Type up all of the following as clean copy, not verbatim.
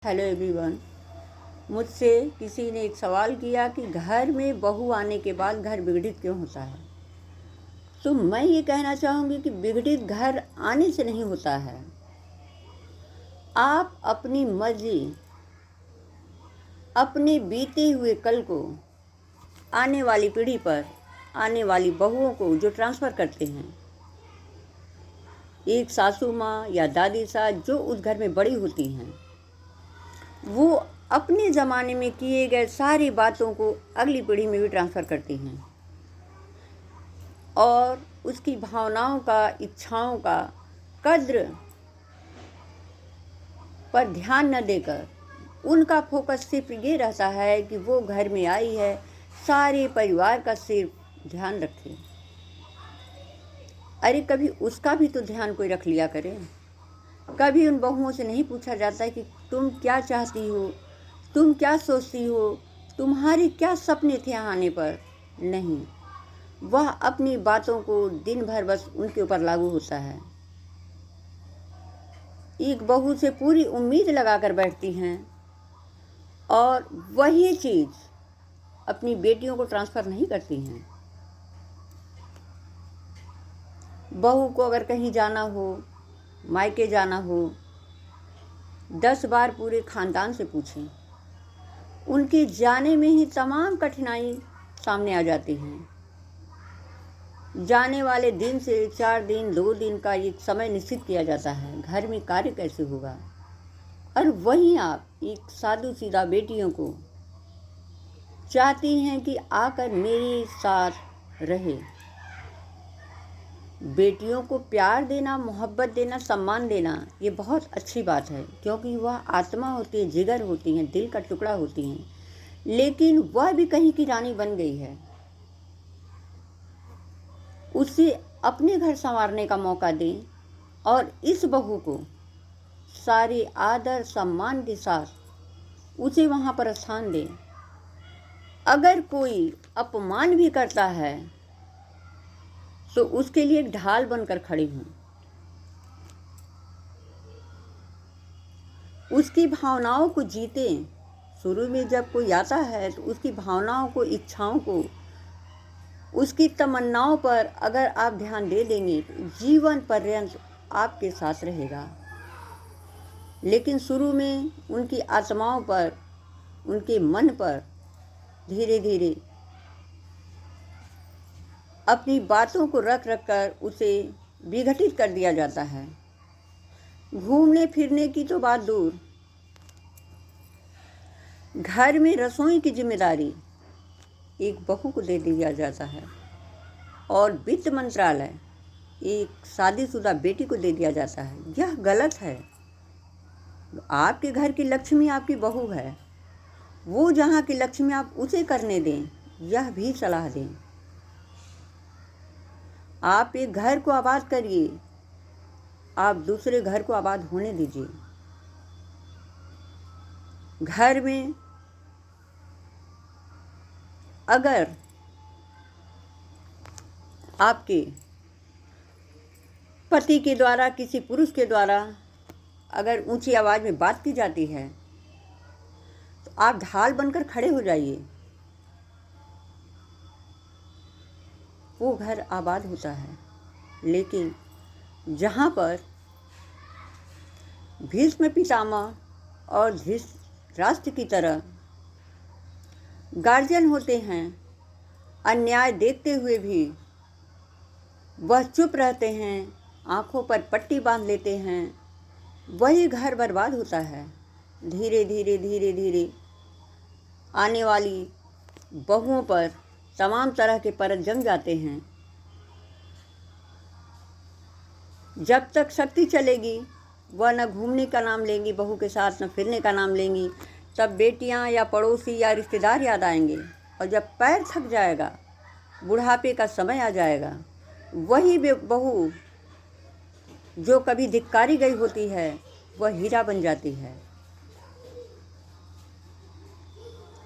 Hello everyone. मुझसे किसी ने एक सवाल किया कि घर में बहू आने के बाद घर विघटित क्यों होता है। तो मैं ये कहना चाहूँगी कि विघटित घर आने से नहीं होता है। आप अपनी मर्जी अपने बीते हुए कल को आने वाली पीढ़ी पर, आने वाली बहुओं को जो ट्रांसफ़र करते हैं, एक सासू माँ या दादी सास जो उस घर में बड़ी होती हैं, वो अपने ज़माने में किए गए सारी बातों को अगली पीढ़ी में भी ट्रांसफ़र करती हैं और उसकी भावनाओं का, इच्छाओं का कद्र पर ध्यान न देकर उनका फोकस सिर्फ ये रहता है कि वो घर में आई है, सारे परिवार का सिर्फ ध्यान रखे। अरे कभी उसका भी तो ध्यान कोई रख लिया करे। कभी उन बहुओं से नहीं पूछा जाता कि तुम क्या चाहती हो, तुम क्या सोचती हो, तुम्हारे क्या सपने थे यहाँ आने पर। नहीं, वह अपनी बातों को दिन भर बस उनके ऊपर लागू होता है। एक बहू से पूरी उम्मीद लगाकर बैठती हैं और वही चीज़ अपनी बेटियों को ट्रांसफ़र नहीं करती हैं। बहू को अगर कहीं जाना हो, मायके जाना हो, 10 बार पूरे ख़ानदान से पूछें। उनके जाने में ही तमाम कठिनाई सामने आ जाती हैं। जाने वाले दिन से 4 दिन, 2 दिन का एक समय निश्चित किया जाता है, घर में कार्य कैसे होगा। और वहीं आप एक साधु सीधा बेटियों को चाहती हैं कि आकर मेरे साथ रहे। बेटियों को प्यार देना, मोहब्बत देना, सम्मान देना, ये बहुत अच्छी बात है, क्योंकि वह आत्मा होती है, जिगर होती हैं, दिल का टुकड़ा होती हैं। लेकिन वह भी कहीं की रानी बन गई है। उसे अपने घर संवारने का मौका दें और इस बहू को सारे आदर सम्मान के साथ उसे वहाँ पर स्थान दें। अगर कोई अपमान भी करता है तो उसके लिए एक ढाल बनकर खड़ी हूँ। उसकी भावनाओं को जीतें। शुरू में जब कोई आता है तो उसकी भावनाओं को, इच्छाओं को, उसकी तमन्नाओं पर अगर आप ध्यान दे देंगे तो जीवन पर्यंत आपके साथ रहेगा। लेकिन शुरू में उनकी आत्माओं पर, उनके मन पर धीरे धीरे अपनी बातों को रख रख कर उसे विघटित कर दिया जाता है। घूमने फिरने की तो बात दूर, घर में रसोई की जिम्मेदारी एक बहू को दे दिया जाता है और वित्त मंत्रालय एक शादीशुदा बेटी को दे दिया जाता है। यह गलत है। आपके घर की लक्ष्मी आपकी बहू है, वो जहाँ की लक्ष्मी आप उसे करने दें, यह भी सलाह दें। आप एक घर को आबाद करिए, आप दूसरे घर को आबाद होने दीजिए। घर में अगर आपके पति के द्वारा, किसी पुरुष के द्वारा अगर ऊंची आवाज़ में बात की जाती है तो आप ढाल बनकर खड़े हो जाइए। वो घर आबाद होता है। लेकिन जहाँ पर भीष्म पितामह और धृतराष्ट्र की तरह गार्जियन होते हैं, अन्याय देखते हुए भी वह चुप रहते हैं, आँखों पर पट्टी बांध लेते हैं, वही घर बर्बाद होता है। धीरे धीरे धीरे धीरे आने वाली बहुओं पर तमाम तरह के परत जम जाते हैं। जब तक शक्ति चलेगी वह न घूमने का नाम लेंगी बहू के साथ, न फिरने का नाम लेंगी। तब बेटियां या पड़ोसी या रिश्तेदार याद आएंगे और जब पैर थक जाएगा, बुढ़ापे का समय आ जाएगा, वही बहू जो कभी धिक्कारी गई होती है वह हीरा बन जाती है।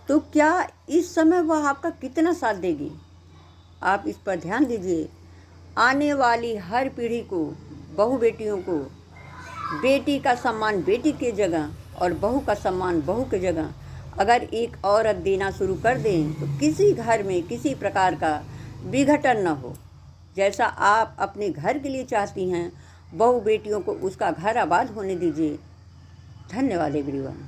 तो क्या इस समय वह आपका कितना साथ देगी? आप इस पर ध्यान दीजिए। आने वाली हर पीढ़ी को, बहू बेटियों को, बेटी का सम्मान बेटी की जगह और बहू का सम्मान बहू की जगह अगर एक औरत देना शुरू कर दें तो किसी घर में किसी प्रकार का विघटन न हो। जैसा आप अपने घर के लिए चाहती हैं, बहू बेटियों को उसका घर आबाद होने दीजिए। धन्यवाद एवरीवन।